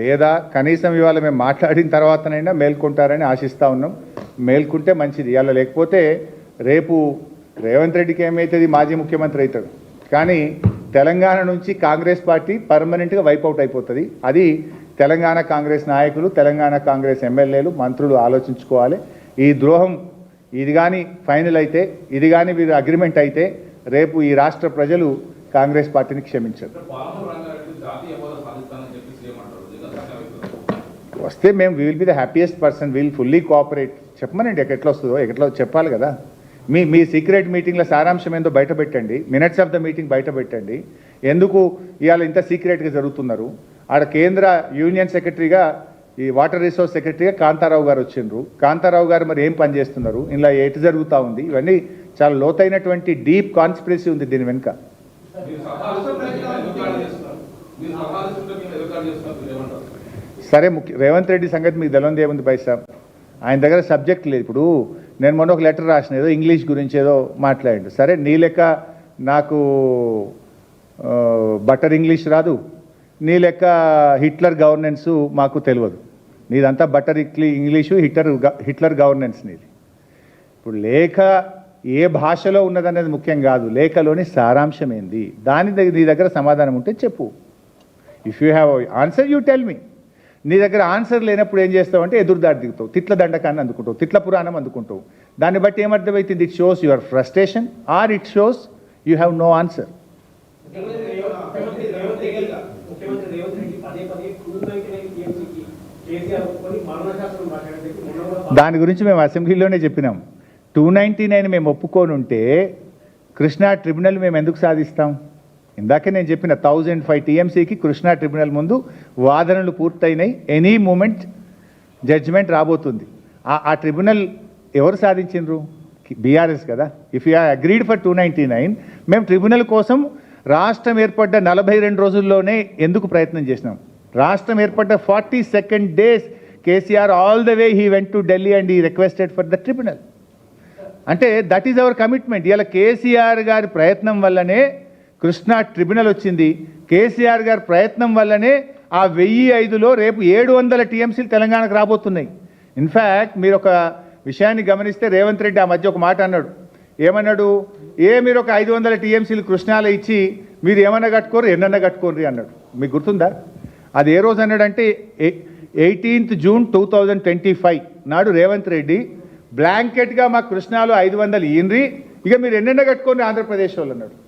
లేదా కనీసం ఇవాళ మేము మాట్లాడిన తర్వాతనైనా మేల్కొంటారని ఆశిస్తూ ఉన్నాం. మేల్కుంటే మంచిది. ఇవాళ లేకపోతే రేపు రేవంత్ రెడ్డికి ఏమవుతుంది, మాజీ ముఖ్యమంత్రి అవుతాడు. కానీ తెలంగాణ నుంచి కాంగ్రెస్ పార్టీ పర్మనెంట్గా వైపౌట్ అయిపోతుంది. అది తెలంగాణ కాంగ్రెస్ నాయకులు, తెలంగాణ కాంగ్రెస్ ఎమ్మెల్యేలు, మంత్రులు ఆలోచించుకోవాలి. ఈ ద్రోహం ఇది కానీ ఫైనల్ అయితే, ఇది కానీ వీరు అగ్రిమెంట్ అయితే రేపు ఈ రాష్ట్ర ప్రజలు కాంగ్రెస్ పార్టీని క్షమించరు. వస్తే మేము will be the happiest person, will fully cooperate. చెప్పమనండి ఎట్లా వస్తుందో, ఎట్లా చెప్పాలి కదా. మీ సీక్రెట్ మీటింగ్లో సారాంశం ఏందో బయట పెట్టండి, మినిట్స్ ఆఫ్ ద మీటింగ్ బయట పెట్టండి. ఎందుకు ఇవాళ ఇంత సీక్రెట్గా జరుగుతున్నారు? ఆడ కేంద్ర యూనియన్ సెక్రటరీగా, ఈ వాటర్ రిసోర్స్ సెక్రటరీగా కాంతారావు గారు వచ్చిండ్రు. కాంతారావు గారు మరి ఏం పని చేస్తున్నారు, ఇలా ఎటు జరుగుతూ ఉంది? ఇవన్నీ చాలా లోతైనటువంటి డీప్ కాన్స్పిరసీ ఉంది దీని వెనుక. సరే, రేవంత్ రెడ్డి సంగతి మీకు తెలంది ఏముంది పైసా, ఆయన దగ్గర సబ్జెక్ట్ లేదు. ఇప్పుడు నేను మొన్న ఒక లెటర్ రాసిన, ఏదో ఇంగ్లీష్ గురించి ఏదో మాట్లాడాడు. సరే, నీ లెక్క నాకు బటర్ ఇంగ్లీష్ రాదు, నీ లెక్క హిట్లర్ గవర్నెన్స్ మాకు తెలియదు. నీదంతా బటర్ ఇంగ్లీషు, హిట్లర్ గవర్నెన్స్ నీది. ఇప్పుడు లేఖ ఏ భాషలో ఉన్నదనేది ముఖ్యం కాదు, లేఖలోని సారాంశం ఏంది, నీ దగ్గర సమాధానం ఉంటే చెప్పు. If you have answer you tell me. నీ దగ్గర ఆన్సర్ లేనప్పుడు ఏం చేస్తావు అంటే ఎదురుదాడి దిగుతావు, తిట్ల దండకాన్ని అందుకుంటావు, తిట్ల పురాణం అందుకుంటావు. దాన్ని బట్టి ఏమర్థమవుతుంది? It shows your frustration or it shows you have no answer. దాని గురించి మేము అసెంబ్లీలోనే చెప్పినాం. 299 మేము ఒప్పుకొని ఉంటే కృష్ణా ట్రిబ్యునల్ మేము ఎందుకు సాధిస్తాం? ఇందాకే నేను చెప్పిన 1005 టీఎంసీకి కృష్ణా ట్రిబ్యునల్ ముందు వాదనలు పూర్తయినాయి. ఎనీ మూమెంట్ జడ్జిమెంట్ రాబోతుంది. ఆ ట్రిబ్యునల్ ఎవరు సాధించిండ్రు? బీఆర్ఎస్ కదా. ఇఫ్ యూ అగ్రీడ్ ఫర్ 299, మేము ట్రిబ్యునల్ కోసం రాష్ట్రం ఏర్పడ్డ 42 రోజుల్లోనే ఎందుకు ప్రయత్నం చేసినాం? రాష్ట్రం ఏర్పడ్డ 42nd days KCR all the way he went to Delhi and he requested for the tribunal. అంటే దట్ ఈజ్ అవర్ కమిట్మెంట్. ఇలా కేసీఆర్ గారి ప్రయత్నం వల్లనే కృష్ణా ట్రిబ్యునల్ వచ్చింది. కేసీఆర్ గారి ప్రయత్నం వల్లనే ఆ 1005లో రేపు 700 టీఎంసీలు తెలంగాణకు రాబోతున్నాయి. ఇన్ఫ్యాక్ట్ మీరు ఒక విషయాన్ని గమనిస్తే రేవంత్ రెడ్డి ఆ మధ్య ఒక మాట అన్నాడు. ఏమన్నాడు? మీరు ఒక 500 టీఎంసీలు కృష్ణాలో ఇచ్చి మీరు ఏమన్నా కట్టుకోరు, ఎన్నన్నా కట్టుకోర్రి అన్నాడు. మీకు గుర్తుందా? అది ఏ రోజు అన్నాడంటే 18th June 2025 నాడు రేవంత్ రెడ్డి బ్లాంకెట్గా మాకు కృష్ణాలో 500 ఇయ్యండ్రి, ఇక మీరు ఎన్నెన్న కట్టుకోండి ఆంధ్రప్రదేశ్ వాళ్ళు అన్నాడు.